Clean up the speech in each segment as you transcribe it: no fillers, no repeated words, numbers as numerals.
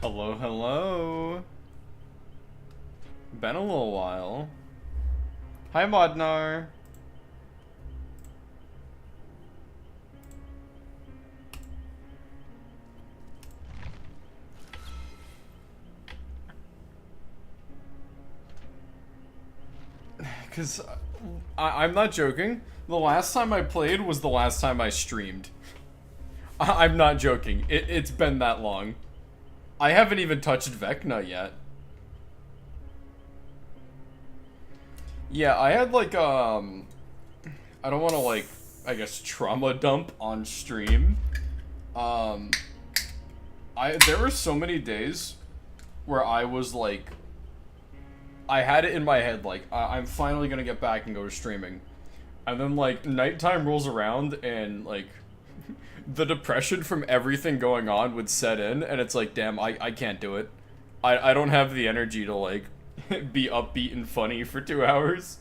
Hello, hello. Been a little while. Hi, Modnar. Because I'm not joking. The last time I played was the last time I streamed. I'm not joking. It's been that long. I haven't even touched Vecna yet. Yeah, I had like, I don't want to like, I guess, trauma dump on stream. Um, there were so many days where I was like, I had it in my head, like, I'm finally gonna get back and go streaming. And then, like, nighttime rolls around and, like, the depression from everything going on would set in, and it's like, damn, I can't do it. I don't have the energy to, like, be upbeat and funny for 2 hours.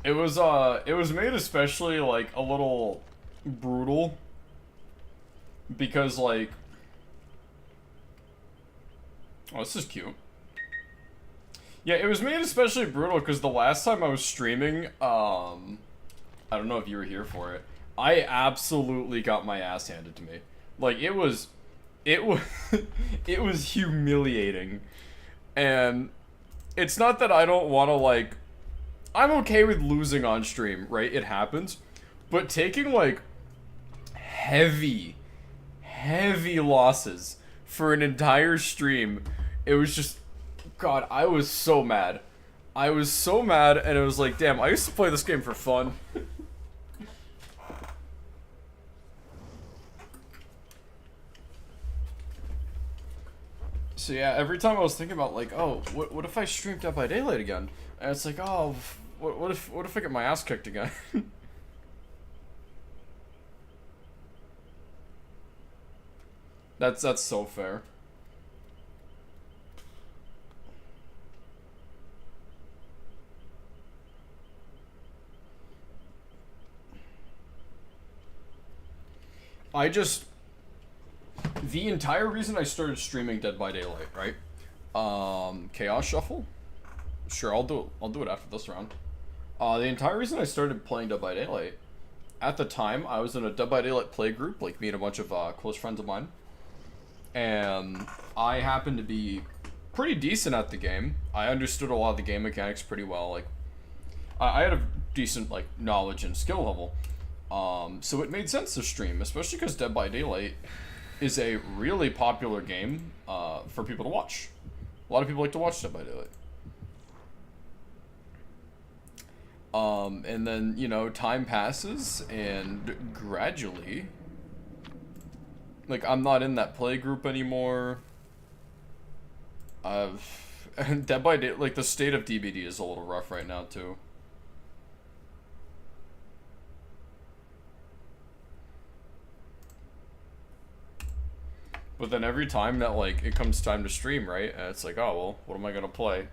It was made especially, like, a little brutal because, like, oh, this is cute. Yeah, it was made especially brutal because the last time I was streaming, I don't know if you were here for it. I absolutely got my ass handed to me. Like, it was, it was humiliating. And it's not that I don't want to, like, I'm okay with losing on stream, right? It happens. But taking, like, heavy, heavy losses for an entire stream, it was just, God, I was so mad. I was so mad, and it was like, damn, I used to play this game for fun. So yeah, every time I was thinking about, like, oh, what if I stream Dead by Daylight again? And it's like, oh, what if I get my ass kicked again? That's so fair. I just the entire reason I started streaming Dead by Daylight, right? Chaos Shuffle. Sure, I'll do it. I'll do it after this round. The entire reason I started playing Dead by Daylight, at the time I was in a Dead by Daylight play group, like me and a bunch of close friends of mine, and I happened to be pretty decent at the game. I understood a lot of the game mechanics pretty well. Like, I had a decent like knowledge and skill level. So it made sense to stream, especially because Dead by Daylight is a really popular game for people to watch. A lot of people like to watch Dead by Daylight. And then, you know, time passes, and gradually, like, I'm not in that play group anymore. And Dead by Daylight, like, the state of DBD is a little rough right now, too. But then every time that, like, it comes time to stream, right? And it's like, oh, well, what am I gonna play?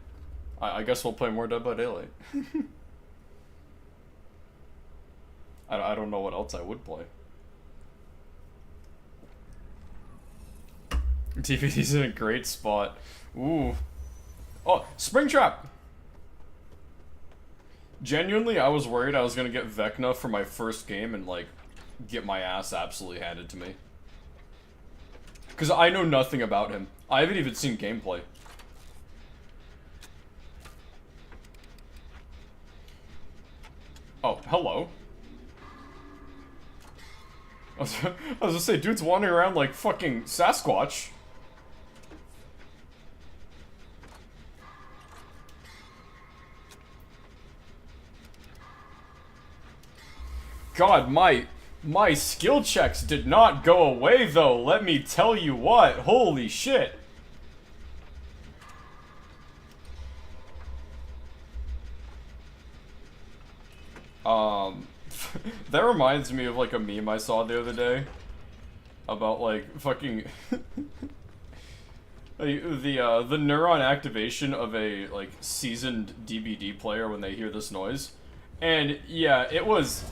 I guess we'll play more Dead by Daylight. I don't know what else I would play. DVD's in a great spot. Ooh. Oh, Springtrap! Genuinely, I was worried I was gonna get Vecna for my first game and, like, get my ass absolutely handed to me. Because I know nothing about him. I haven't even seen gameplay. Oh, hello. I was gonna say, dude's wandering around like fucking Sasquatch. God, my skill checks did not go away though, let me tell you what. Holy shit. That reminds me of like a meme I saw the other day about like fucking the neuron activation of a like seasoned DBD player when they hear this noise. And yeah, it was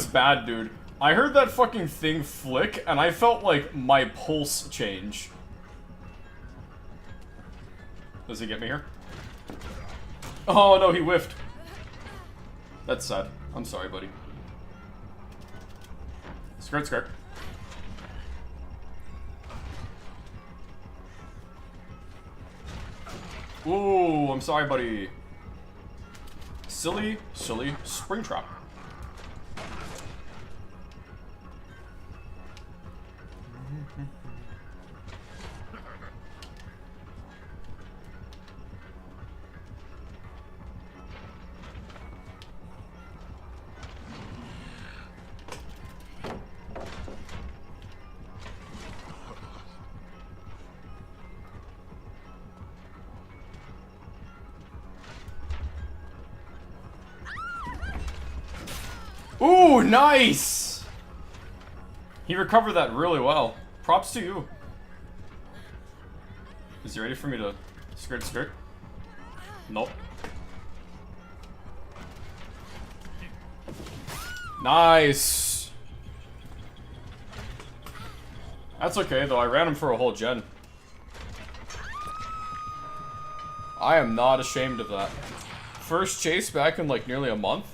bad, dude. I heard that fucking thing flick, and I felt like my pulse change. Does he get me here? Oh no, he whiffed. That's sad. I'm sorry, buddy. Skirt, skirt. Ooh, I'm sorry, buddy. Silly, silly spring trap. Ooh, nice! He recovered that really well. Props to you. Is he ready for me to skirt skirt? Nope. Nice! That's okay though, I ran him for a whole gen. I am not ashamed of that. First chase back in like nearly a month?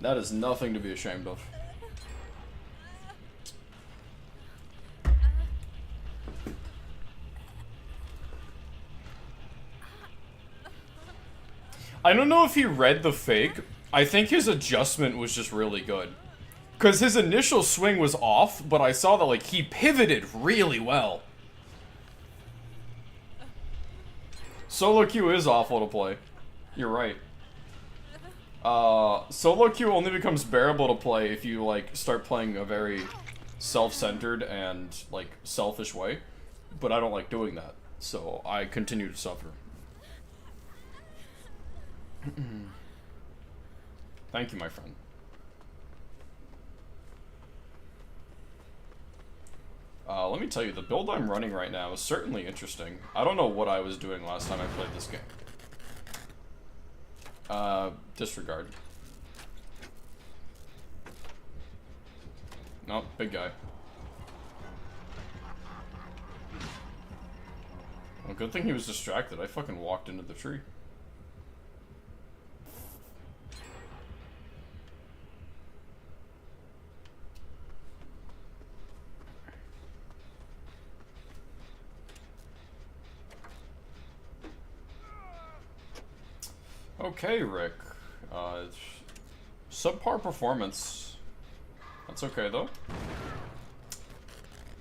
That is nothing to be ashamed of. I don't know if he read the fake. I think his adjustment was just really good. Because his initial swing was off, but I saw that like he pivoted really well. Solo queue is awful to play. You're right. Solo queue only becomes bearable to play if you, like, start playing a very self-centered and, like, selfish way. But I don't like doing that, so I continue to suffer. Thank you, my friend. Let me tell you, the build I'm running right now is certainly interesting. I don't know what I was doing last time I played this game. Disregard. No, big guy. Well, good thing he was distracted. I fucking walked into the tree. Okay, Rick. Subpar performance. That's okay, though.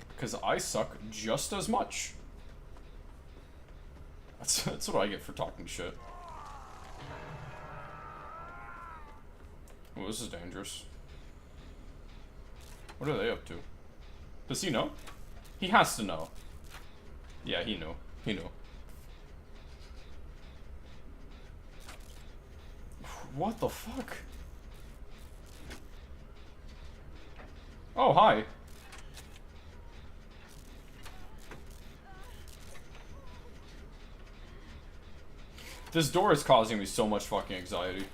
Because I suck just as much. That's what I get for talking shit. Oh, this is dangerous. What are they up to? Does he know? He has to know. Yeah, he knew. He knew. What the fuck? Oh, hi. This door is causing me so much fucking anxiety.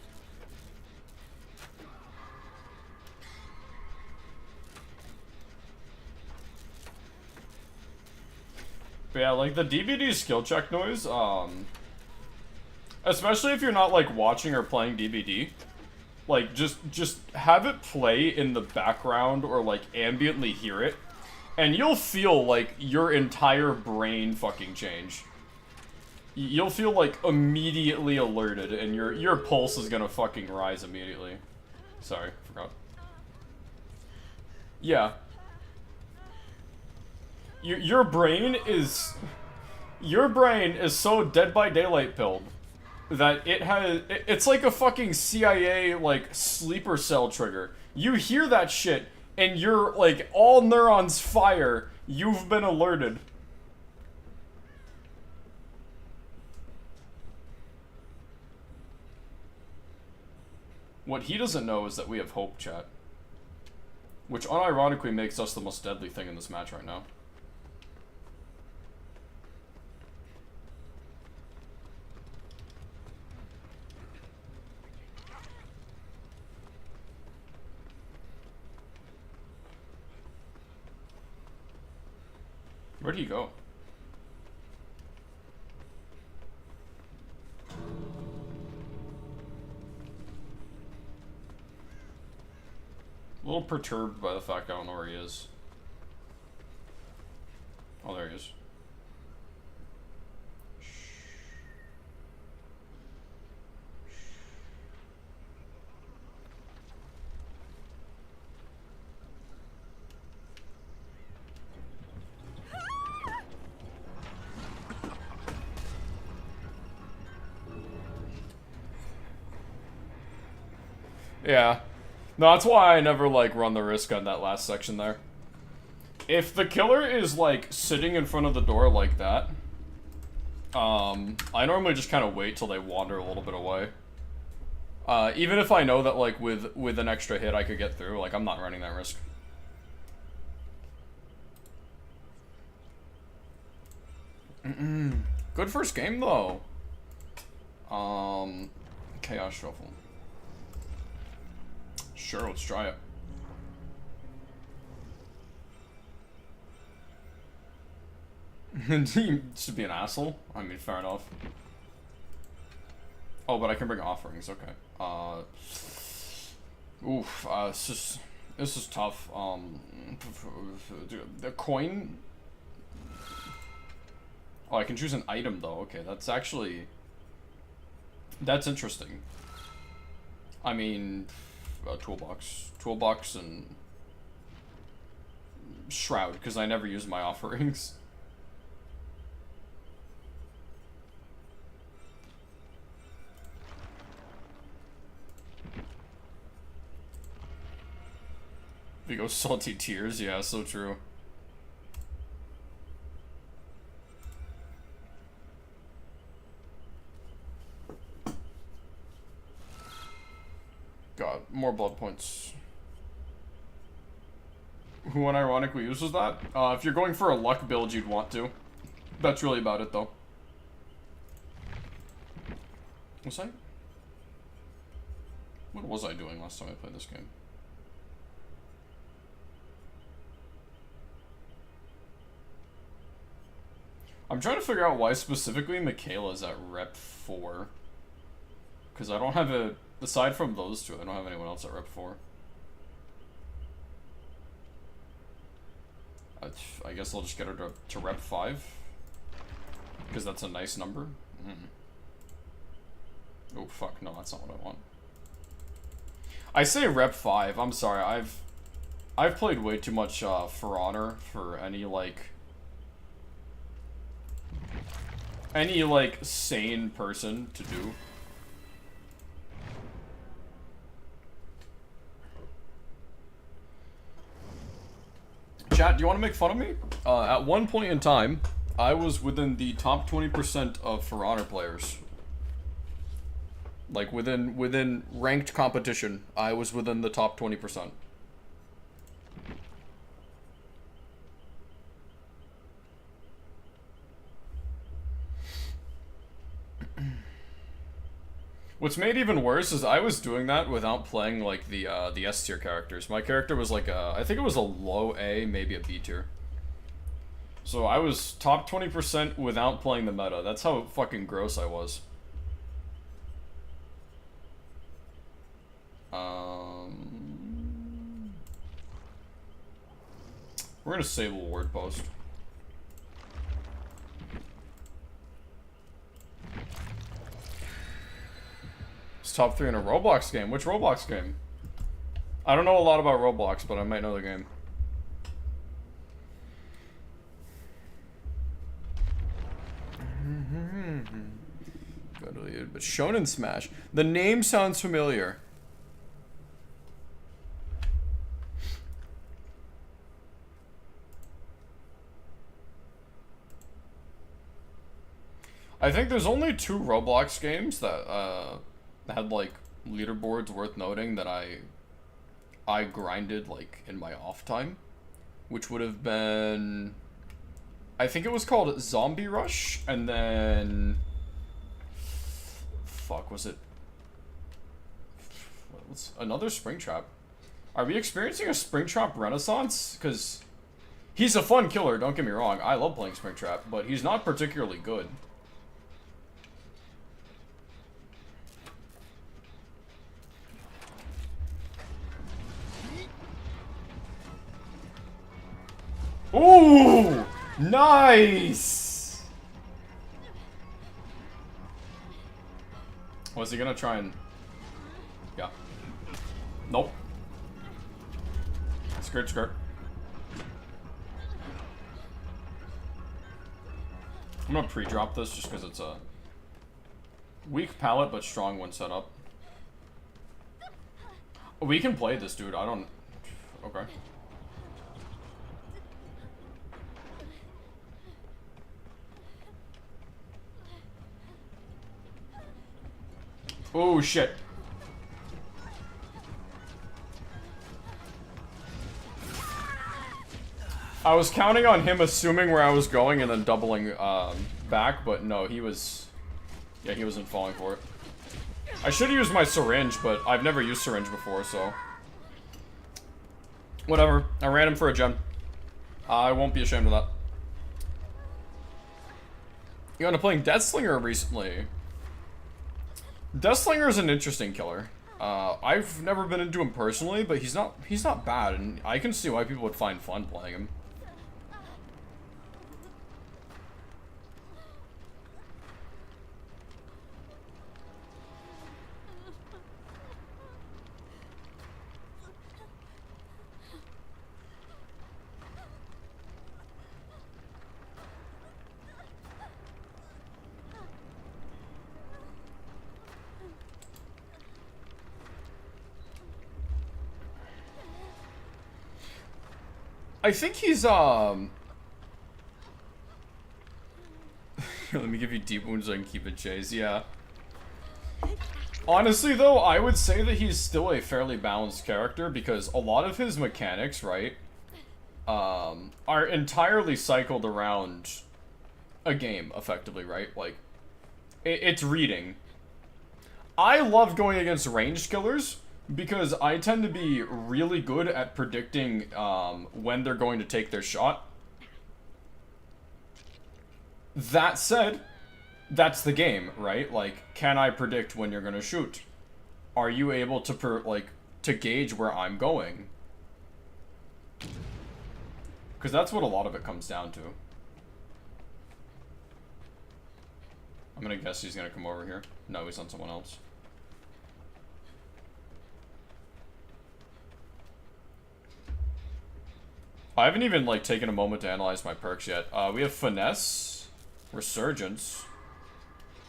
But yeah, like the DBD skill check noise, especially if you're not like watching or playing DBD, like just have it play in the background or like ambiently hear it, and you'll feel like your entire brain fucking change. You'll feel like immediately alerted, and your pulse is gonna fucking rise immediately. Sorry, forgot. Yeah. Your brain is so Dead by Daylight pilled that it's like a fucking CIA like sleeper cell trigger. You hear that shit and you're like all neurons fire. You've been alerted. What he doesn't know is that we have hope, chat. Which unironically makes us the most deadly thing in this match right now. Where'd he go? A little perturbed by the fact I don't know where he is. Oh, there he is. Yeah. No, that's why I never, like, run the risk on that last section there. If the killer is, like, sitting in front of the door like that, I normally just kind of wait till they wander a little bit away. Even if I know that, like, with an extra hit I could get through, like, I'm not running that risk. Good first game, though. Chaos Shuffle. Sure, let's try it. He should be an asshole. I mean, fair enough. Oh, but I can bring offerings. Okay. Oof. This is tough. The coin. Oh, I can choose an item though. Okay, that's interesting. I mean, toolbox, and shroud because I never use my offerings. We go salty tears, yeah, so true. God, more blood points. Who unironically uses that? If you're going for a luck build, you'd want to. That's really about it, though. What was I doing last time I played this game? I'm trying to figure out why specifically Michaela's at rep 4. Because I don't have a... Aside from those two, I don't have anyone else at rep 4. I guess I'll just get her to rep 5. Because that's a nice number. Oh, fuck. No, that's not what I want. I say rep 5. I'm sorry. I've played way too much For Honor for any, like... sane person to do. Chat, do you want to make fun of me? At one point in time, I was within the top 20% of For Honor players. Like, within ranked competition, I was within the top 20%. What's made even worse is I was doing that without playing, like, the S tier characters. My character was like I think it was a low A, maybe a B tier. So I was top 20% without playing the meta. That's how fucking gross I was. We're gonna Sable Ward Post. It's top 3 in a Roblox game. Which Roblox game? I don't know a lot about Roblox, but I might know the game. But Shonen Smash. The name sounds familiar. I think there's only 2 Roblox games that had like leaderboards worth noting that I grinded like in my off time, which would have been, I think it was called Zombie Rush, and then fuck, was it what's another Springtrap? Are we experiencing a Springtrap renaissance? Because He's a fun killer, don't get me wrong. I love playing Springtrap, but he's not particularly good. Ooh! Nice! Was he gonna try and... Yeah. Nope. Skirt, skirt. I'm gonna pre-drop this just because it's a weak palette but strong one setup. We can play this, dude. I don't... Okay. Oh, shit. I was counting on him assuming where I was going and then doubling back, but no, he was... Yeah, he wasn't falling for it. I should have used my syringe, but I've never used syringe before, so... Whatever. I ran him for a gem. I won't be ashamed of that. You got into playing Deathslinger recently. Deathslinger is an interesting killer. I've never been into him personally, but he's not bad, and I can see why people would find fun playing him. I think he's, let me give you deep wounds so I can keep it chase, yeah. Honestly, though, I would say that he's still a fairly balanced character because a lot of his mechanics, right, are entirely cycled around a game, effectively, right? Like, it's reading. I love going against ranged killers because I tend to be really good at predicting when they're going to take their shot. That said, that's the game, right? Like, can I predict when you're gonna shoot? Are you able to, to gauge where I'm going? Because that's what a lot of it comes down to. I'm gonna guess he's gonna come over here. No, he's on someone else. I haven't even, taken a moment to analyze my perks yet. We have Finesse, Resurgence,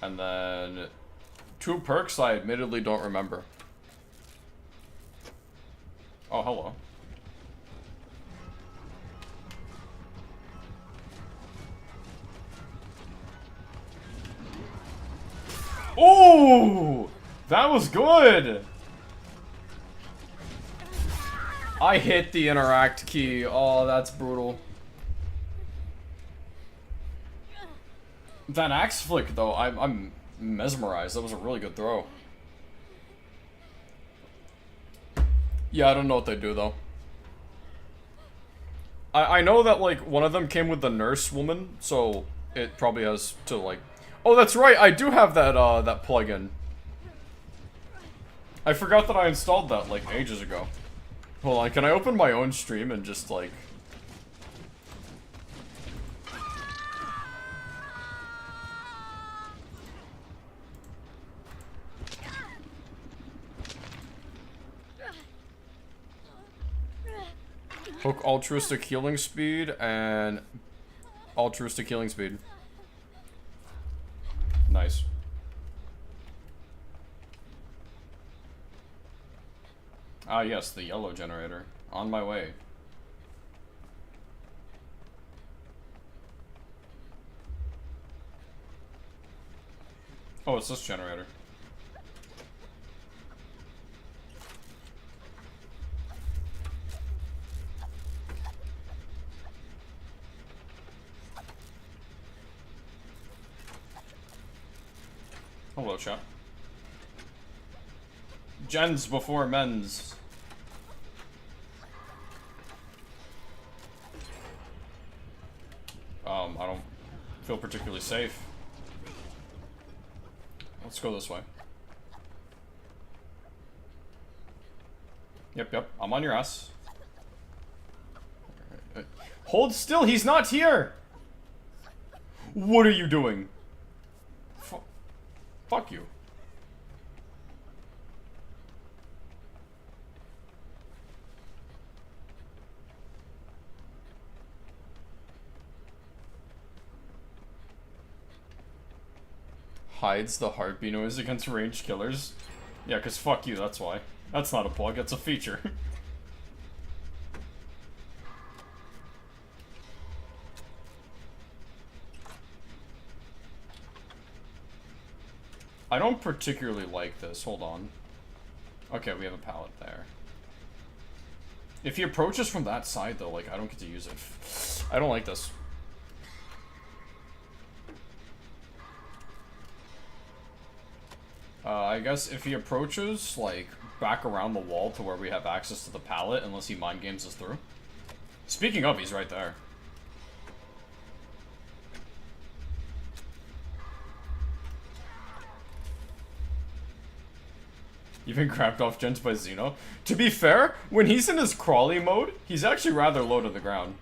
and then 2 perks I admittedly don't remember. Oh, hello. Oh! That was good! I hit the interact key. Oh, that's brutal. That axe flick, though, I'm mesmerized. That was a really good throw. Yeah, I don't know what they do, though. I know that, one of them came with the nurse woman, so it probably has to, Oh, that's right, I do have that, that plugin. I forgot that I installed that, ages ago. Hold on, can I open my own stream and just, hook altruistic healing speed and altruistic healing speed. Nice. Ah, yes, the yellow generator. On my way. Oh, it's this generator. Hello, chat. Gens before men's. I don't feel particularly safe. Let's go this way. Yep, I'm on your ass. Hold still, he's not here! What are you doing? Fuck you. Hides the heartbeat noise against ranged killers. Yeah, cause fuck you, that's why. That's not a bug, that's a feature. I don't particularly like this, hold on. Okay, we have a pallet there. If he approaches from that side though, like, I don't get to use it. I don't like this. I guess if he approaches, like, back around the wall to where we have access to the pallet, unless he mind games us through. Speaking of, he's right there. You've been crapped off gens by Xeno. To be fair, when he's in his crawly mode, he's actually rather low to the ground.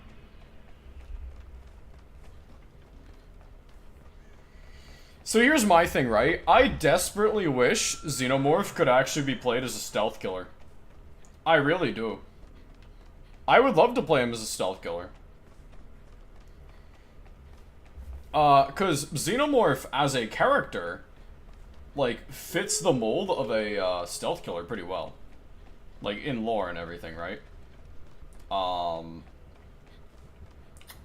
So here's my thing, right? I desperately wish Xenomorph could actually be played as a stealth killer. I really do. I would love to play him as a stealth killer. Cause Xenomorph as a character, like, fits the mold of a, stealth killer pretty well. Like, in lore and everything, right? We're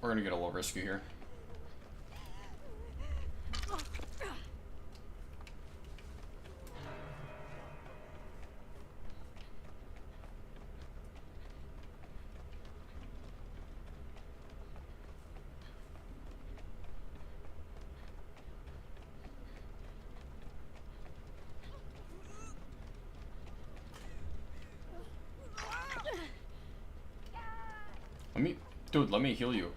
gonna get a little risky here. Dude, let me heal you.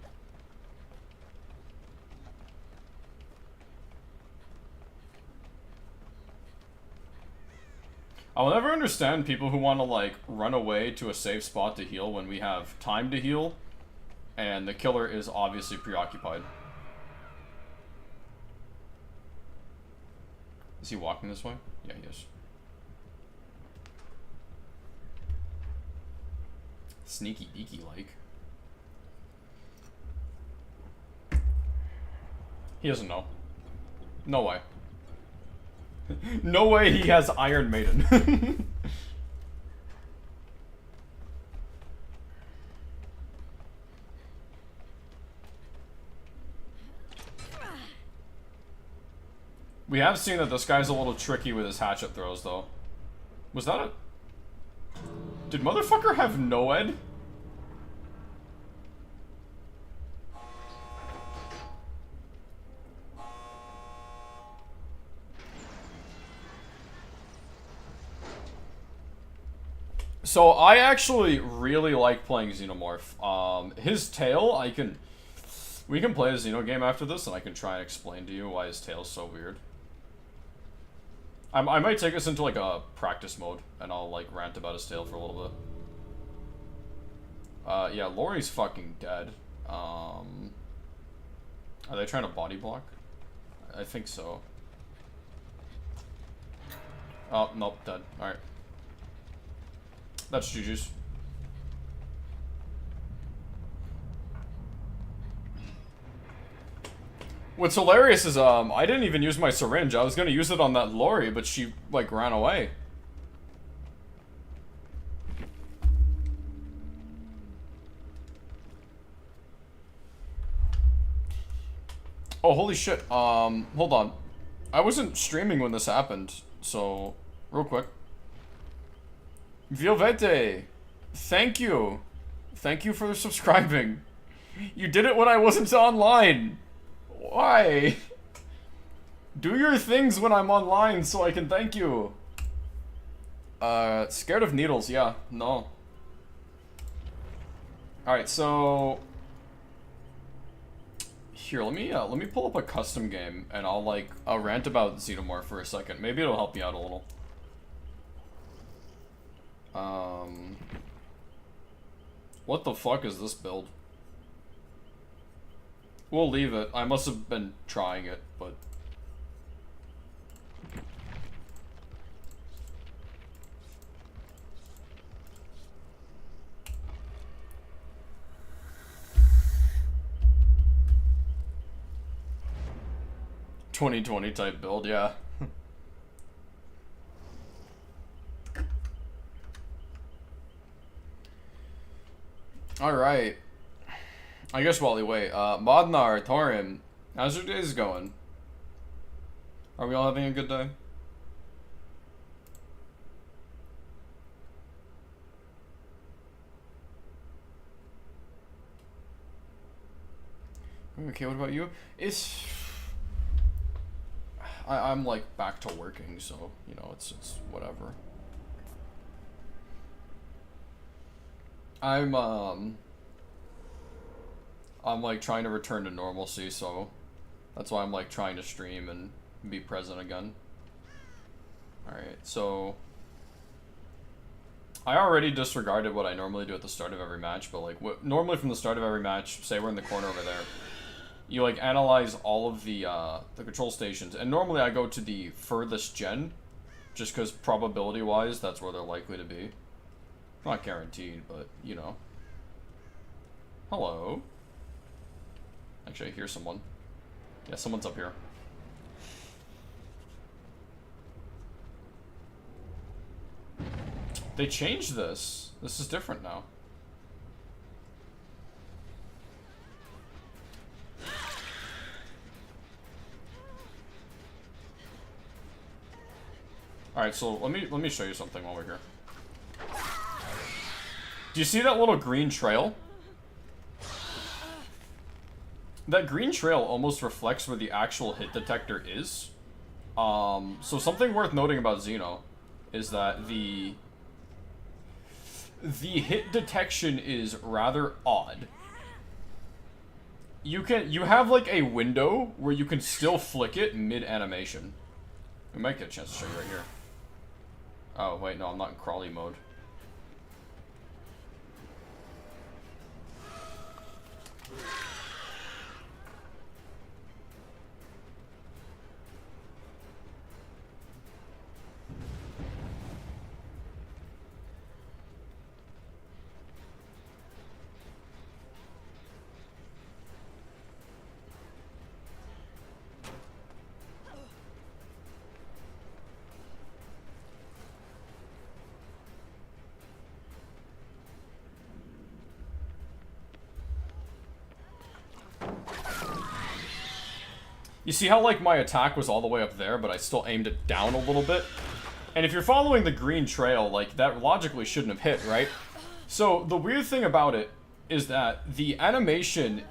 I will never understand people who want to, like, run away to a safe spot to heal when we have time to heal, and the killer is obviously preoccupied. Is he walking this way? Yeah, he is. Sneaky beaky like. He doesn't know. No way. No way he has Iron Maiden. We have seen that this guy's a little tricky with his hatchet throws, though. Was that a... Did motherfucker have Noed? So, I actually really like playing Xenomorph. His tail, we can play a Xeno game after this, and I can try and explain to you why his tail's so weird. I might take us into, like, a practice mode, and I'll, like, rant about his tail for a little bit. Yeah, Lori's fucking dead. Are they trying to body block? I think so. Oh, nope, dead. Alright. That's GG's. What's hilarious is, I didn't even use my syringe. I was gonna use it on that Lori, but she, like, ran away. Oh, holy shit. Hold on. I wasn't streaming when this happened, so, real quick. Violvete, thank you. Thank you for subscribing. You did it when I wasn't online. Why? Do your things when I'm online so I can thank you. Scared of needles, yeah, no. Alright, so... Here, let me pull up a custom game, and I'll rant about Xenomorph for a second. Maybe it'll help me out a little. What the fuck is this build? We'll leave it. I must have been trying it, but... ...2020 type build, yeah. Alright. I guess while we wait, Modnar, Torin, how's your days going? Are we all having a good day? Okay, what about you? I'm like back to working, so, you know, it's whatever. I'm like trying to return to normalcy, so that's why I'm like trying to stream and be present again. Alright, so I already disregarded what I normally do at the start of every match, but like normally from the start of every match, say we're in the corner over there, you like analyze all of the control stations, and normally I go to the furthest gen, just because probability wise that's where they're likely to be. Not guaranteed, but you know. Hello. Actually, I hear someone. Yeah, someone's up here. They changed this. This is different now. Alright, so let me show you something while we're here. Do you see that little green trail? That green trail almost reflects where the actual hit detector is. So something worth noting about Xeno is that the hit detection is rather odd. You have like a window where you can still flick it mid-animation. We might get a chance to show you right here. Oh, wait, no, I'm not in crawly mode. You see how, like, my attack was all the way up there, but I still aimed it down a little bit? And if you're following the green trail, like, that logically shouldn't have hit, right? So, the weird thing about it is that the animation,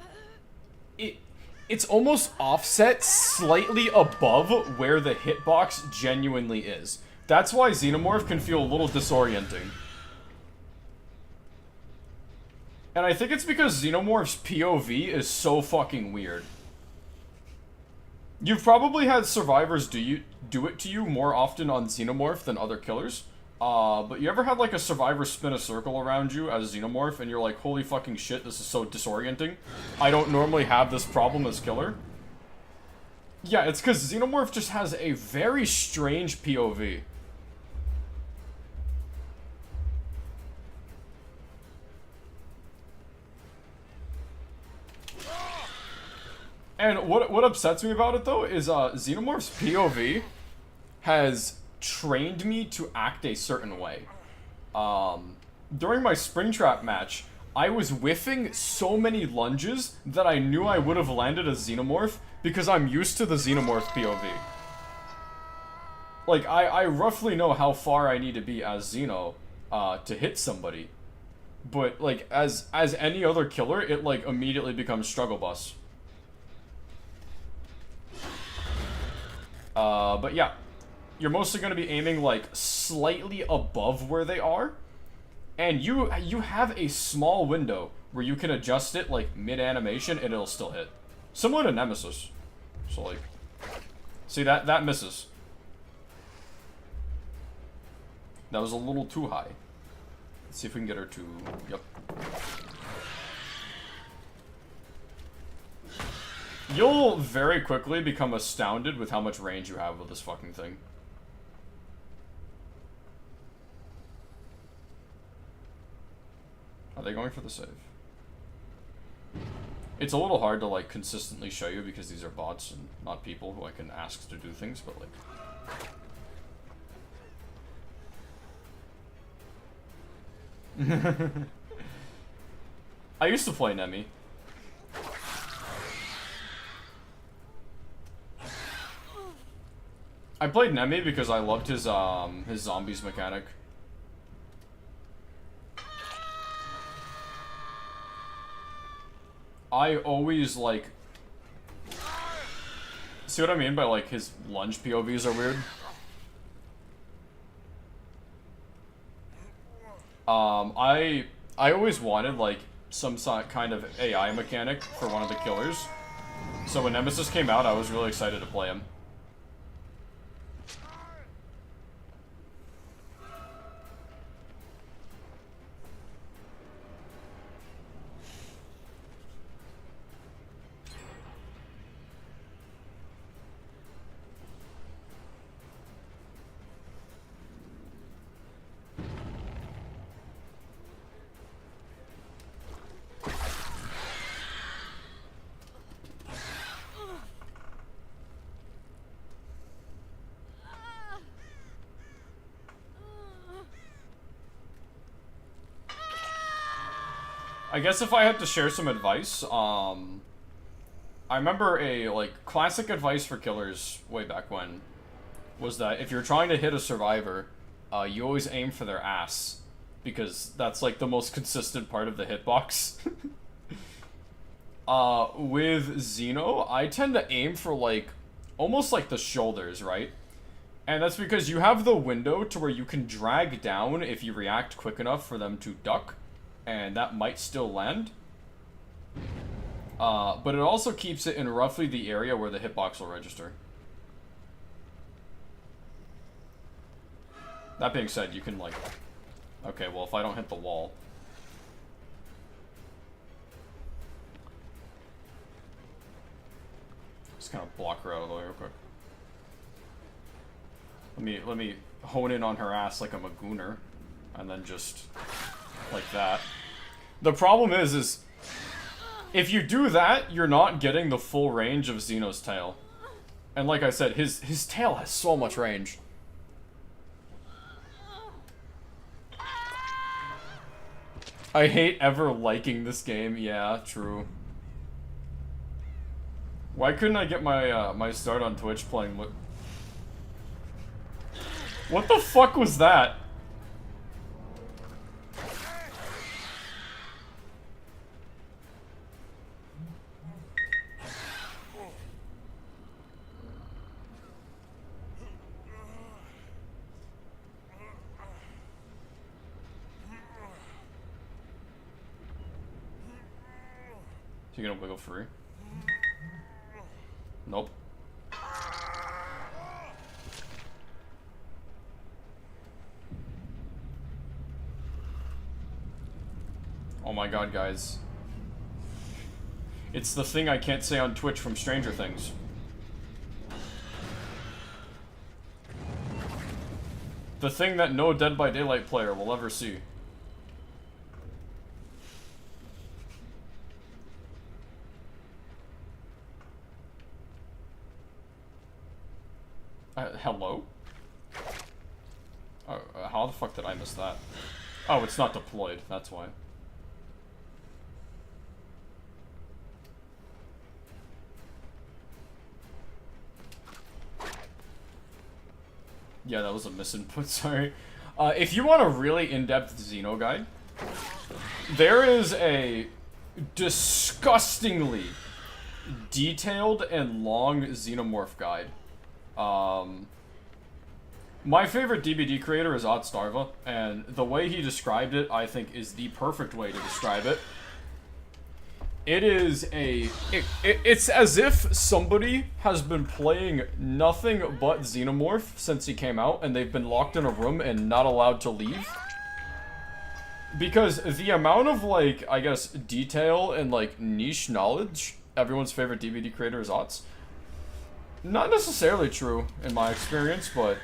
it's almost offset slightly above where the hitbox genuinely is. That's why Xenomorph can feel a little disorienting. And I think it's because Xenomorph's POV is so fucking weird. You've probably had survivors do it to you more often on Xenomorph than other killers. But you ever had like a survivor spin a circle around you as Xenomorph and you're like, holy fucking shit, this is so disorienting. I don't normally have this problem as killer. Yeah, it's because Xenomorph just has a very strange POV. And what upsets me about it, though, is Xenomorph's POV has trained me to act a certain way. During my Springtrap match, I was whiffing so many lunges that I knew I would have landed a Xenomorph because I'm used to the Xenomorph POV. Like, I roughly know how far I need to be as Xeno to hit somebody. But, like, as any other killer, it, like, immediately becomes struggle bus. But yeah, you're mostly going to be aiming like slightly above where they are, and you have a small window where you can adjust it like mid-animation and it'll still hit. Similar to Nemesis. So, like... See, that misses. That was a little too high. Let's see if we can get her to... Yep. You'll very quickly become astounded with how much range you have with this fucking thing. Are they going for the save? It's a little hard to, like, consistently show you because these are bots and not people who I can ask to do things, but, like... I used to play Nemi. I played Nemi because I loved his zombies mechanic. I always, like... See what I mean by, like, his lunge POVs are weird? I always wanted, like, some kind of AI mechanic for one of the killers. So when Nemesis came out, I was really excited to play him. I guess if I had to share some advice, I remember a, like, classic advice for killers way back when was that if you're trying to hit a survivor, you always aim for their ass, because that's, like, the most consistent part of the hitbox. With Xeno, I tend to aim for, like, almost like the shoulders, right? And that's because you have the window to where you can drag down if you react quick enough for them to duck. And that might still land. But it also keeps it in roughly the area where the hitbox will register. That being said, you can, like... Okay, well, if I don't hit the wall... Just kind of block her out of the way real quick. Let me hone in on her ass like I'm a gooner. And then just... like that. The problem is if you do that, you're not getting the full range of Xeno's tail. And like I said, his tail has so much range. I hate ever liking this game. Yeah, true. Why couldn't I get my my start on Twitch playing What the fuck was that? You gonna wiggle free? Nope. Oh my god, guys. It's the thing I can't say on Twitch from Stranger Things. The thing that no Dead by Daylight player will ever see. Hello? How the fuck did I miss that? Oh, it's not deployed, that's why. Yeah, that was a misinput, sorry. If you want a really in-depth Xeno guide, there is a disgustingly detailed and long Xenomorph guide. My favorite DBD creator is Ottstarva, and the way he described it, I think, is the perfect way to describe it. It is it's as if somebody has been playing nothing but Xenomorph since he came out, and they've been locked in a room and not allowed to leave. Because the amount of, like, I guess, detail and, like, niche knowledge, everyone's favorite DVD creator is Otz. Not necessarily true, in my experience, but,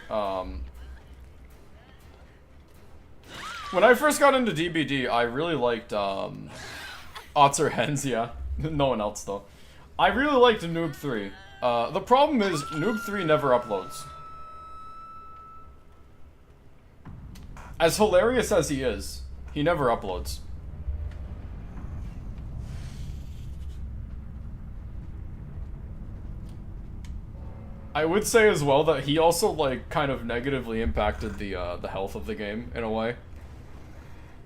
when I first got into DBD, I really liked, Otzer Hens, yeah. No one else, though. I really liked Noob 3. The problem is, Noob 3 never uploads. As hilarious as he is, he never uploads. I would say as well that he also, like, kind of negatively impacted the health of the game, in a way.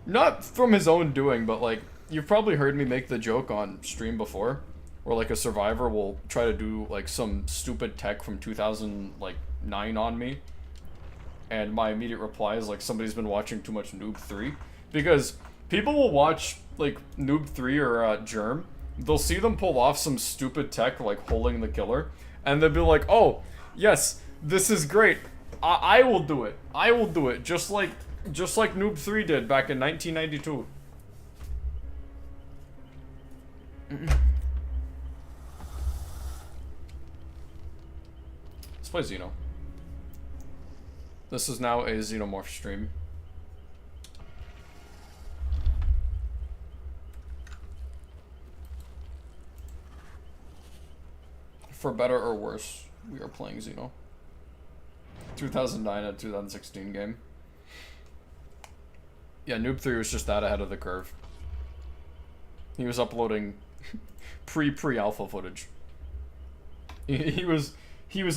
Not from his own doing, but, like, you've probably heard me make the joke on stream before, where, like, a survivor will try to do, like, some stupid tech from 2009 on me, and my immediate reply is, like, somebody's been watching too much Noob 3. Because people will watch, like, Noob 3 or Germ, they'll see them pull off some stupid tech, like holding the killer, and they'll be like, oh, yes, this is great. I will do it. I will do it. Just like Noob 3 did back in 1992. Let's play Xeno. This is now a Xenomorph stream. For better or worse, we are playing Xeno. 2009 and 2016 game. Yeah, Noob 3 was just that ahead of the curve. He was uploading pre-alpha footage. He was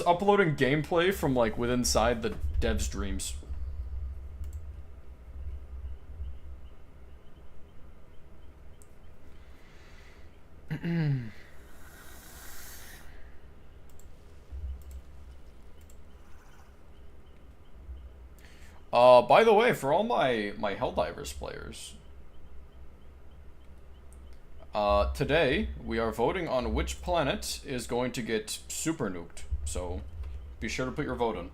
uploading gameplay from, like, within inside the dev's dreams. By the way, for all my Helldivers players, today we are voting on which planet is going to get super nuked, so be sure to put your vote in.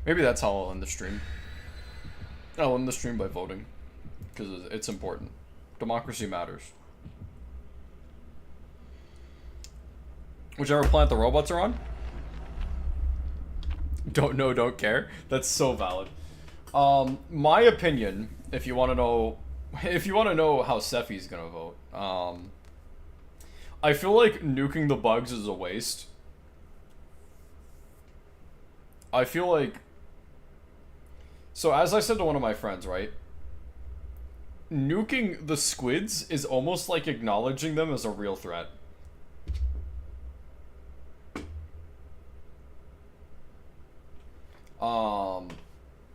Maybe that's how I'll end the stream. I'll end the stream by voting, because it's important. Democracy matters. Whichever planet the robots are on? Don't know, don't care. That's so valid. My opinion, if you want to know how Sephi's gonna vote, I feel like nuking the bugs is a waste. I feel like... So, as I said to one of my friends, right? Nuking the squids is almost like acknowledging them as a real threat.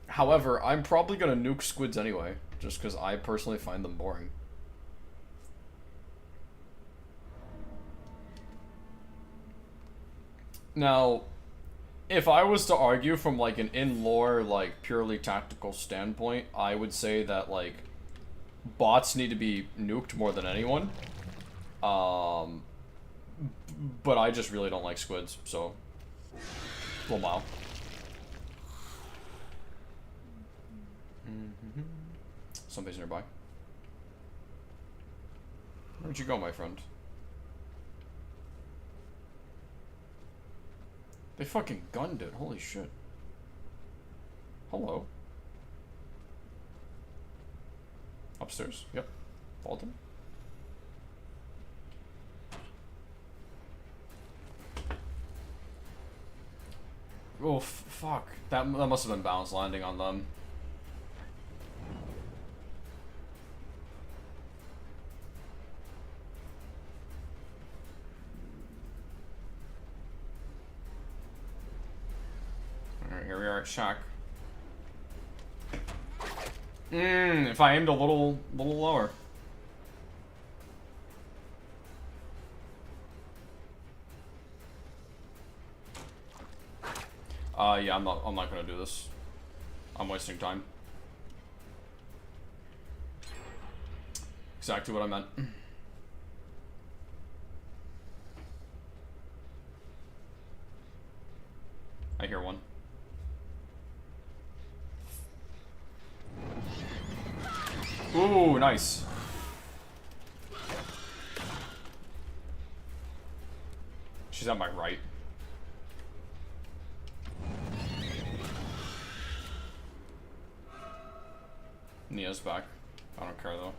However, I'm probably gonna nuke squids anyway, just because I personally find them boring. Now, if I was to argue from, like, an in-lore, like, purely tactical standpoint, I would say that, like, bots need to be nuked more than anyone. But I just really don't like squids, so... Well, wow. Somebody's nearby. Where'd you go, my friend? They fucking gunned it. Holy shit. Hello. Upstairs. Yep. Walton. Oh, fuck. That must have been bounce landing on them. Alright, here we are at Shack. If I aimed a little lower. Yeah, I'm not gonna do this. I'm wasting time. Exactly what I meant. I hear one. Ooh, nice. She's at my right. Nia's back. I don't care though.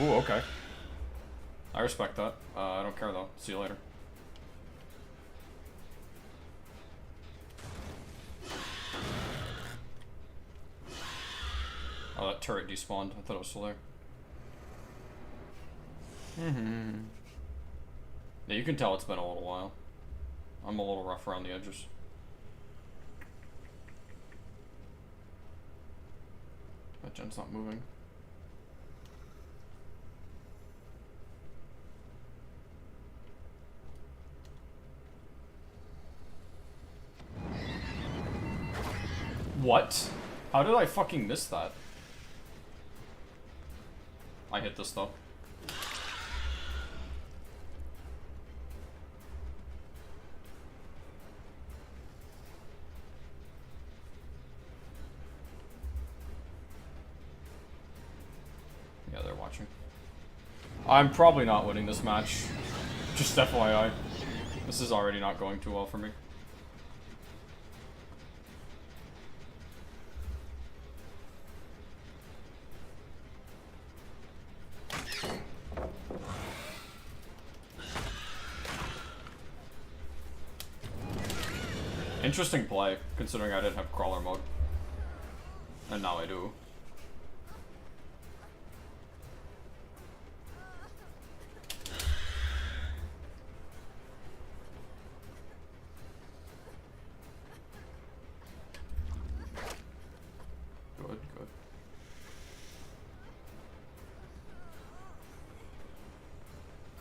Ooh, okay. I respect that. I don't care though. See you later. Oh, that turret despawned. I thought it was still there. Yeah, you can tell it's been a little while. I'm a little rough around the edges. That gen's not moving. What? How did I fucking miss that? I hit this though. Yeah, they're watching. I'm probably not winning this match. Just FYI. This is already not going too well for me. Interesting play, considering I didn't have crawler mode. And now I do. Good, good.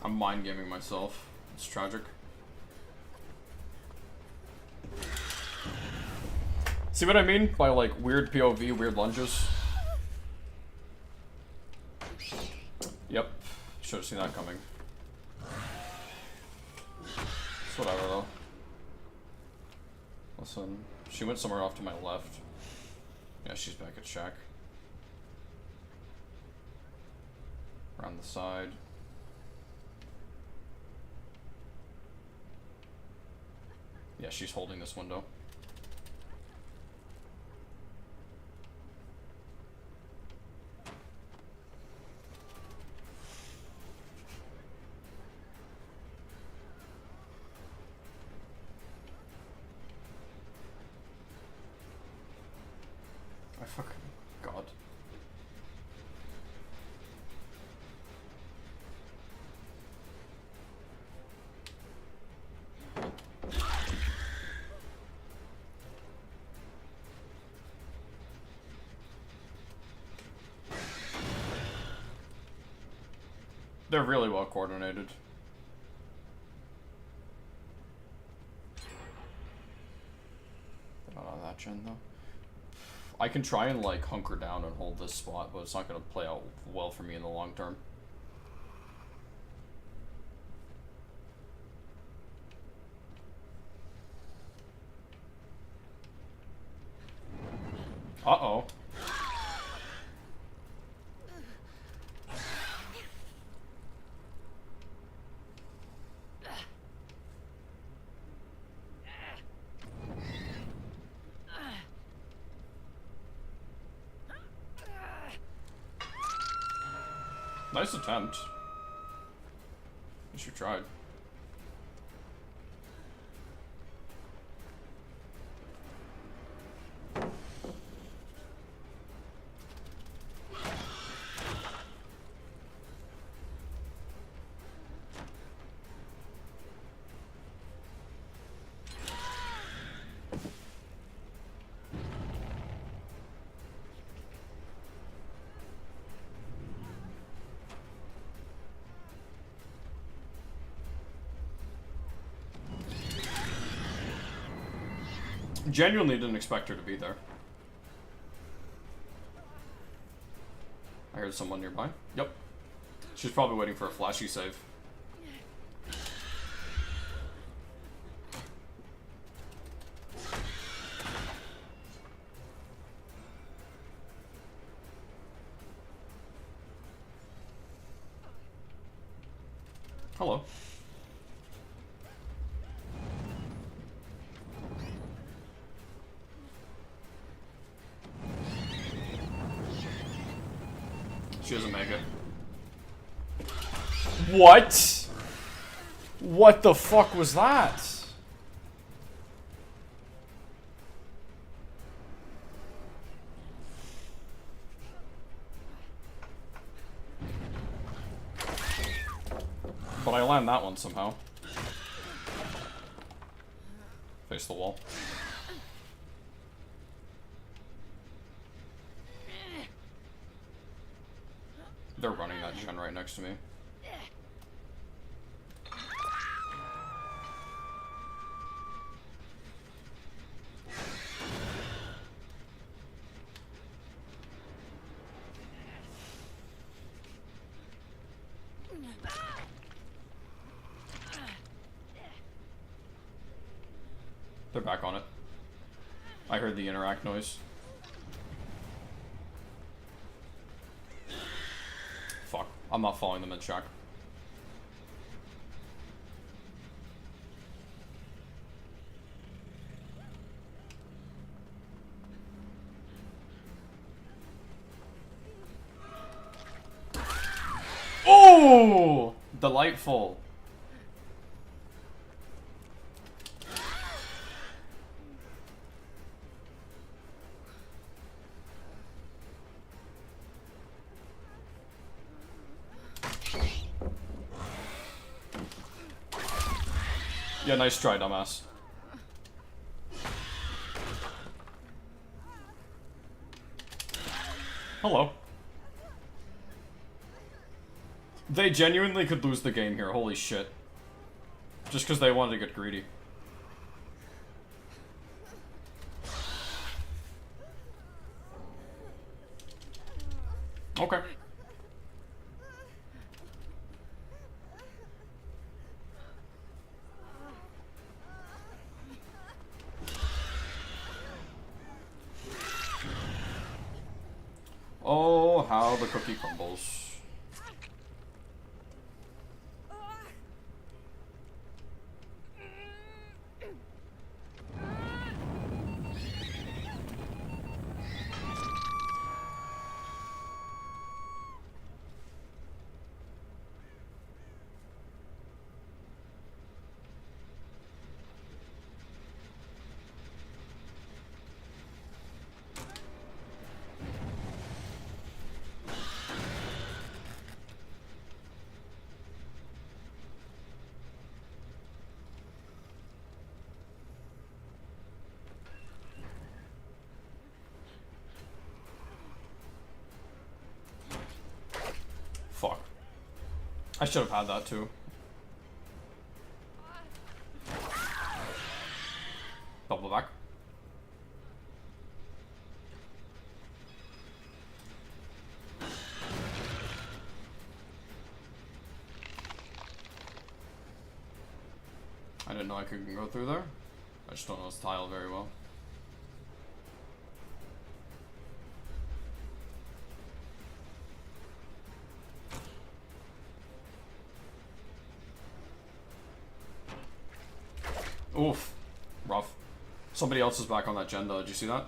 I'm mind gaming myself. It's tragic. See what I mean by like weird POV, weird lunges? Yep. Should have seen that coming. It's whatever though. Listen, she went somewhere off to my left. Yeah, she's back at Shack. Around the side. Yeah, she's holding this window. I fucking... God. They're really well coordinated. They're not on that gen though. I can try and like hunker down and hold this spot, but it's not going to play out well for me in the long term. Uh-oh. Nice attempt. At least you tried. Genuinely didn't expect her to be there. I heard someone nearby. Yep. She's probably waiting for a flashy save. Hello. She doesn't make it. What? What the fuck was that? But I land that one somehow. Face the wall. They're running that gen right next to me. They're back on it. I heard the interact noise. Fuck. I'm not following them in check. Oh! Delightful. Yeah, nice try, dumbass. Hello. They genuinely could lose the game here, holy shit. Just because they wanted to get greedy. Okay. Oh, how the cookie crumbles. Fuck. I should have had that too. Double back. I didn't know I could go through there. I just don't know this tile very well. Oof. Rough. Somebody else is back on that gen though, did you see that?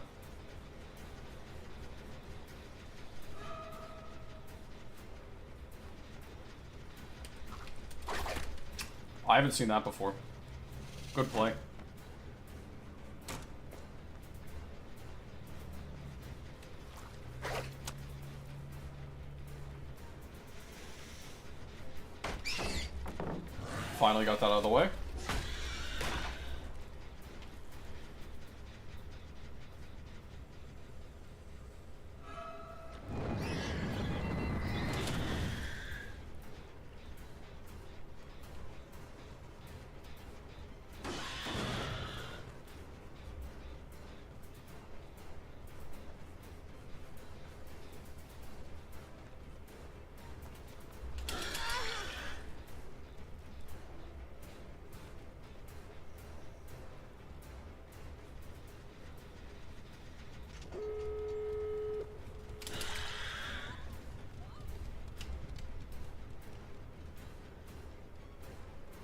I haven't seen that before. Good play. Finally got that out of the way.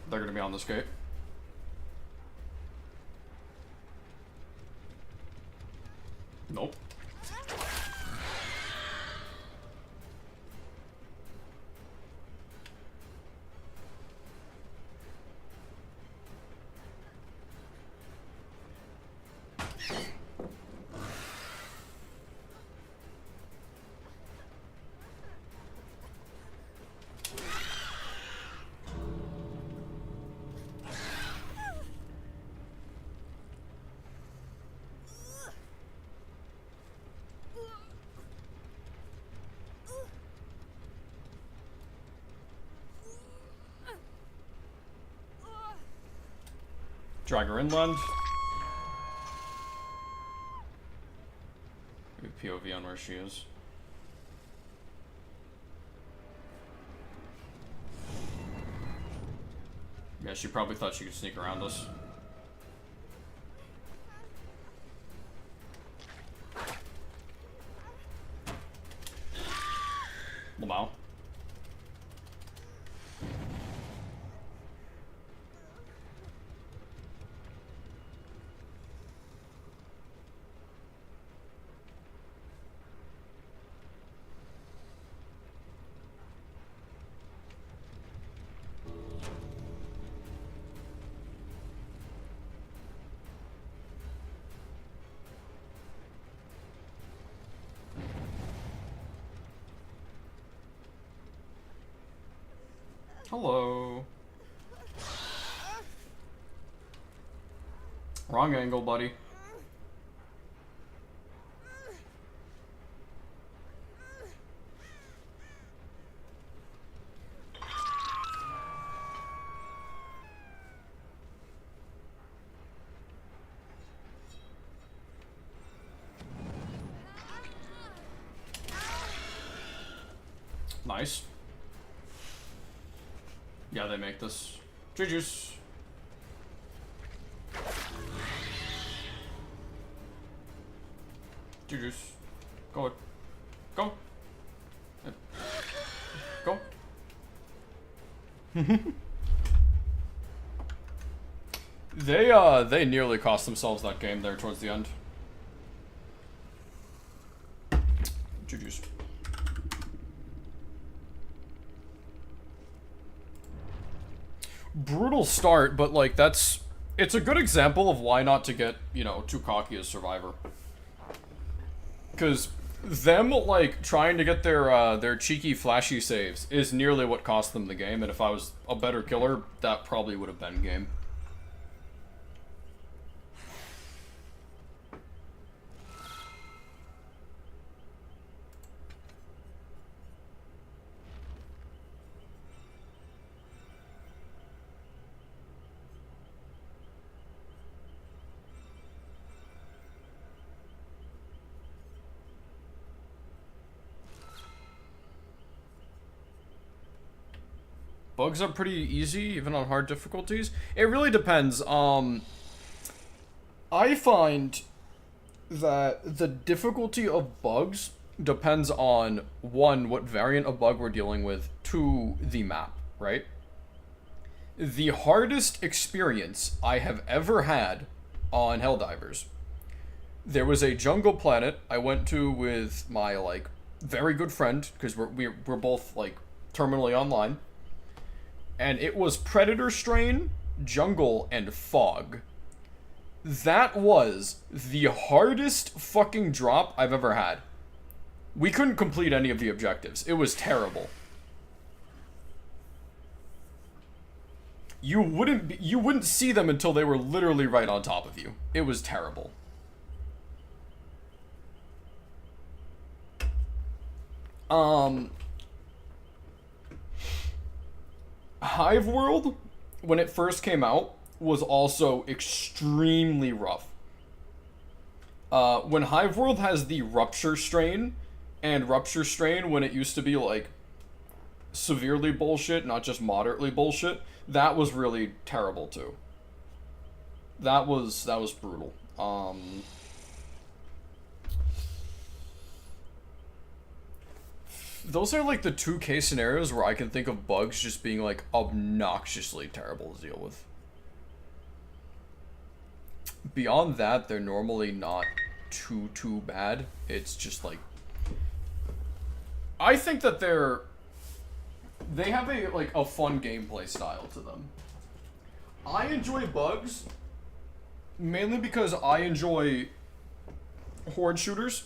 They're gonna be on this gate. Nope. Drag her inland. Maybe POV on where she is. Yeah, she probably thought she could sneak around us. Lamau. Hello. Wrong angle, buddy. Nice. Yeah, they make this. GG's. GG's. Go. Go. Go. They nearly cost themselves that game there towards the end. GG's. Brutal start, but like it's a good example of why not to get, you know, too cocky as Survivor. Because them like trying to get their cheeky flashy saves is nearly what cost them the game, and if I was a better killer, that probably would have been game. Bugs are pretty easy, even on hard difficulties. It really depends. I find that the difficulty of bugs depends on, one, what variant of bug we're dealing with, two, the map, right? The hardest experience I have ever had on Helldivers, there was a jungle planet I went to with my, like, very good friend, because we're both, like, terminally online. And it was Predator Strain, Jungle, and Fog. That was the hardest fucking drop I've ever had. We couldn't complete any of the objectives. It was terrible. You wouldn't see them until they were literally right on top of you. It was terrible. Hive World, when it first came out, was also extremely rough. When Hive World has the Rupture Strain, and Rupture Strain when it used to be, like, severely bullshit, not just moderately bullshit, that was really terrible, too. That was brutal. those are like the two case scenarios where I can think of bugs just being like obnoxiously terrible to deal with. Beyond that, they're normally not too bad. It's just like, I think that they have a fun gameplay style to them. I enjoy bugs mainly because I enjoy horde shooters.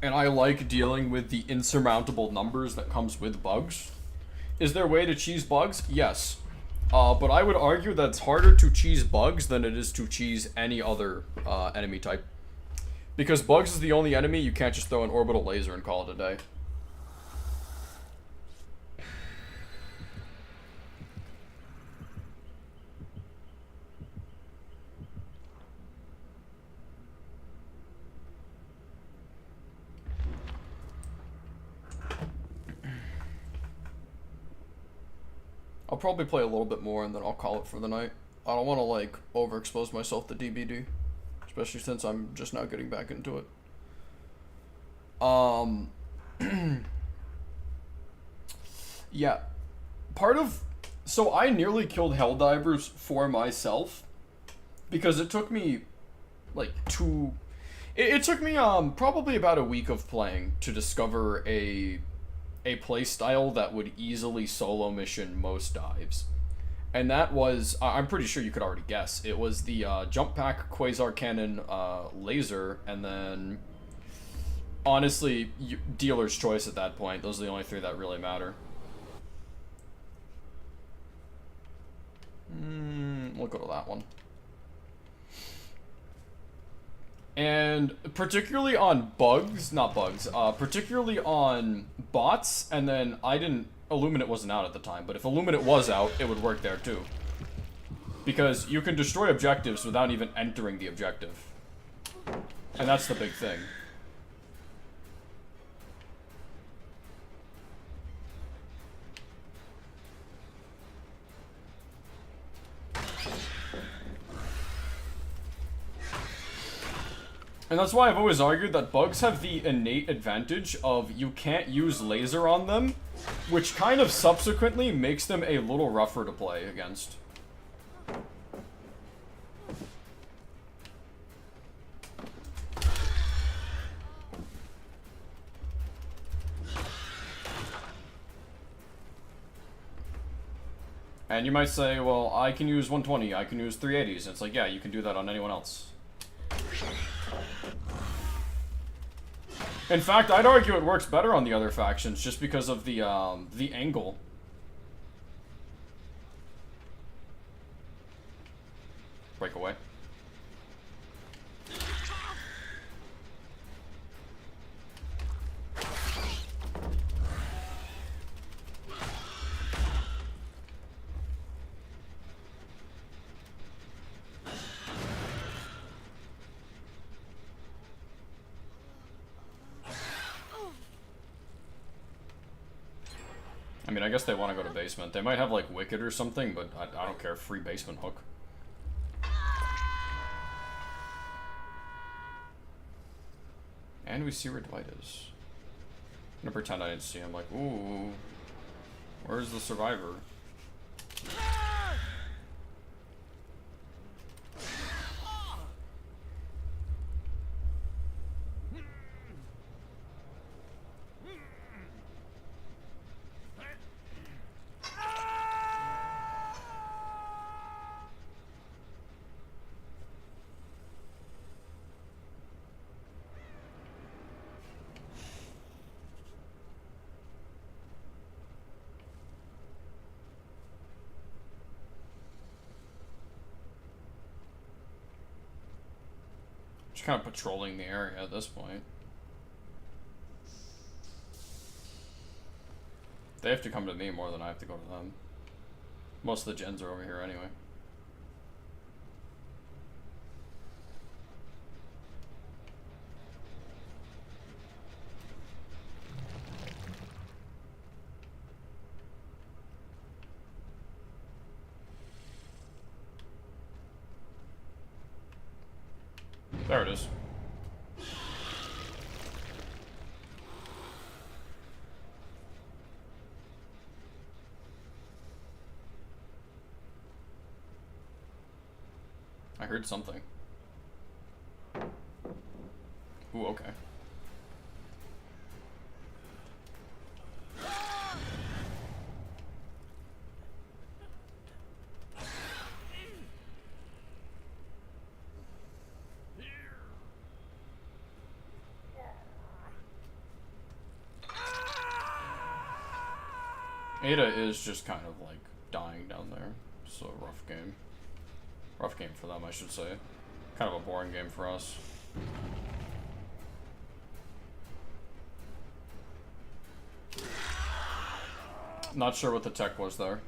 And I like dealing with the insurmountable numbers that comes with bugs. Is there a way to cheese bugs? Yes. But I would argue that it's harder to cheese bugs than it is to cheese any other enemy type. Because bugs is the only enemy you can't just throw an orbital laser and call it a day. I'll probably play a little bit more and then I'll call it for the night. I don't want to like overexpose myself to DBD, especially since I'm just now getting back into it. Yeah, so I nearly killed Helldivers for myself because it took me like it took me probably about a week of playing to discover a play style that would easily solo mission most dives. And that was, I'm pretty sure you could already guess, it was the Jump Pack Quasar Cannon laser, and then, honestly, dealer's choice at that point. Those are the only three that really matter. We'll go to that one. And particularly on particularly on bots, and then Illuminate wasn't out at the time, but if Illuminate was out, it would work there too. Because you can destroy objectives without even entering the objective. And that's the big thing. And that's why I've always argued that bugs have the innate advantage of you can't use laser on them, which kind of subsequently makes them a little rougher to play against. And you might say, well, I can use 120, I can use 380s. And it's like, yeah, you can do that on anyone else. In fact, I'd argue it works better on the other factions just because of the angle. Break away. I mean, I guess they want to go to basement. They might have, like, Wicked or something, but I don't care. Free basement hook. And we see where Dwight is. I'm gonna pretend I didn't see him, like, ooh. Where's the survivor? Just kind of patrolling the area at this point. They have to come to me more than I have to go to them. Most of the gens are over here anyway. There it is. heard something. Ooh, okay. Ada is just kind of like dying down there. So rough game. Rough game for them, I should say. Kind of a boring game for us. Not sure what the tech was there.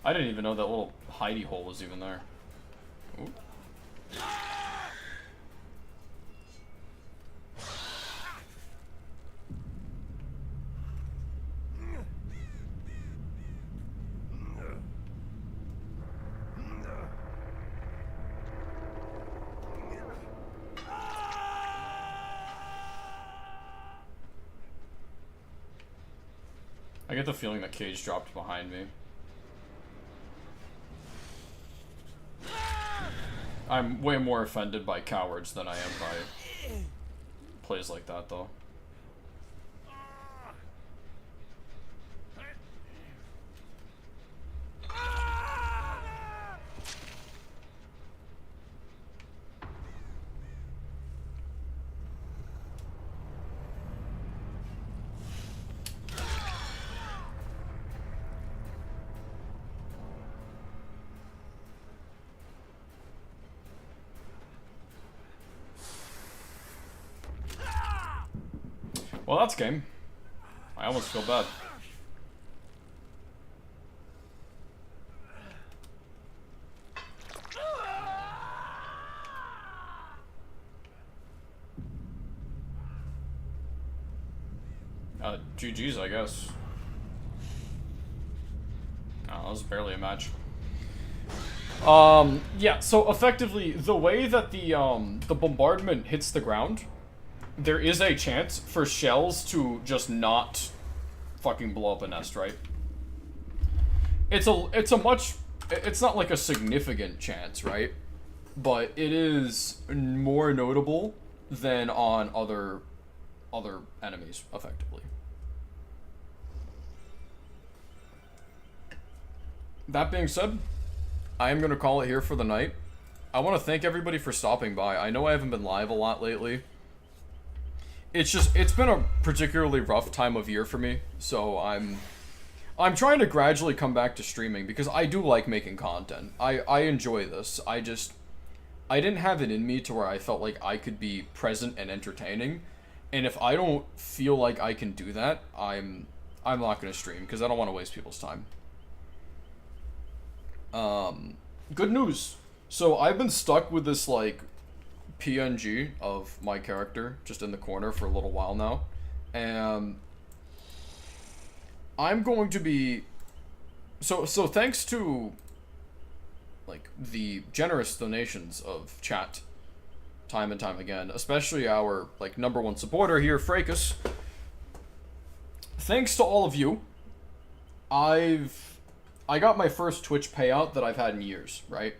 I didn't even know that little hidey hole was even there. Ooh. I get the feeling that Cage dropped behind me. I'm way more offended by cowards than I am by plays like that, though. Well, that's game. I almost feel bad. GG's, I guess. Oh, that was barely a match. Yeah, so effectively, the way that the bombardment hits the ground, there is a chance for shells to just not fucking blow up a nest, right? It's not like a significant chance, right? But it is more notable than on other enemies, effectively. That being said, I am going to call it here for the night. I want to thank everybody for stopping by. I know I haven't been live a lot lately. It's been a particularly rough time of year for me, so I'm trying to gradually come back to streaming because I do like making content. I enjoy this. I didn't have it in me to where I felt like I could be present and entertaining. And if I don't feel like I can do that, I'm not going to stream because I don't want to waste people's time. Good news. So I've been stuck with this like PNG of my character just in the corner for a little while now, and I'm going to be so thanks to like the generous donations of chat time and time again, especially our like #1 supporter here, Fracas. Thanks to all of you, I got my first Twitch payout that I've had in years, right?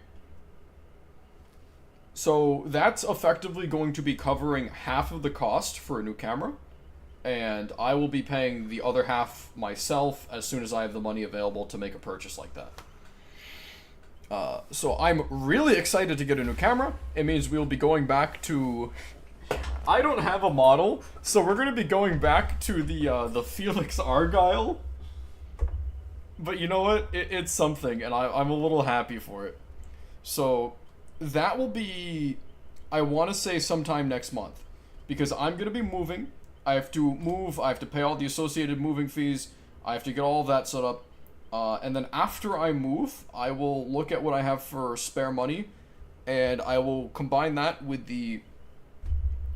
So that's effectively going to be covering half of the cost for a new camera, and I will be paying the other half myself as soon as I have the money available to make a purchase like that. So I'm really excited to get a new camera. It means we'll be going back to... I don't have a model, so we're going to be going back to the Felix Argyle. But you know what? It's something, and I'm a little happy for it. So... that will be, I want to say sometime next month, because I'm going to be moving. I have to move, I have to pay all the associated moving fees, I have to get all of that set up, and then after I move, I will look at what I have for spare money, and I will combine that with the,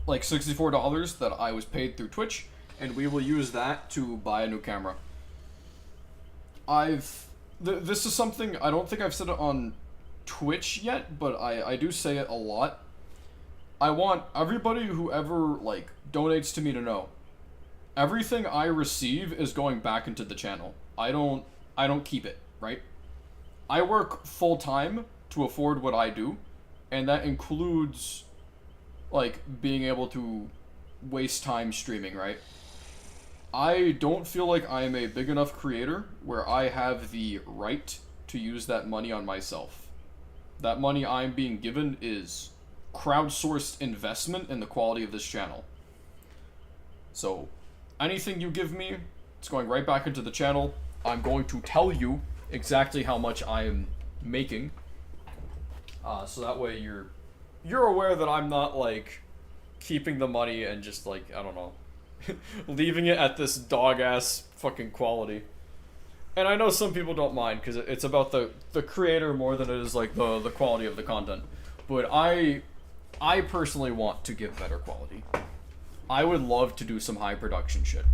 like, $64 that I was paid through Twitch, and we will use that to buy a new camera. This is something, I don't think I've said it on Twitch yet, but I do say it a lot. I want everybody who ever like donates to me to know everything I receive is going back into the channel. I don't keep it, right? I work full time to afford what I do, and that includes like being able to waste time streaming, right? I don't feel like I am a big enough creator where I have the right to use that money on myself. That money I'm being given is crowdsourced investment in the quality of this channel. So, anything you give me, it's going right back into the channel. I'm going to tell you exactly how much I am making, so that way you're aware that I'm not like keeping the money and just like, I don't know, leaving it at this dog ass fucking quality. And I know some people don't mind because it's about the creator more than it is like the quality of the content. But I personally want to give better quality. I would love to do some high production shit.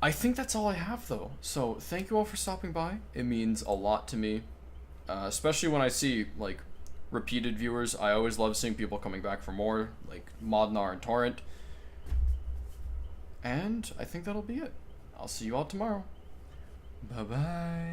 I think that's all I have though. So thank you all for stopping by. It means a lot to me, especially when I see like repeated viewers. I always love seeing people coming back for more, like Modnar and Torrent. And I think that'll be it. I'll see you all tomorrow. Bye bye.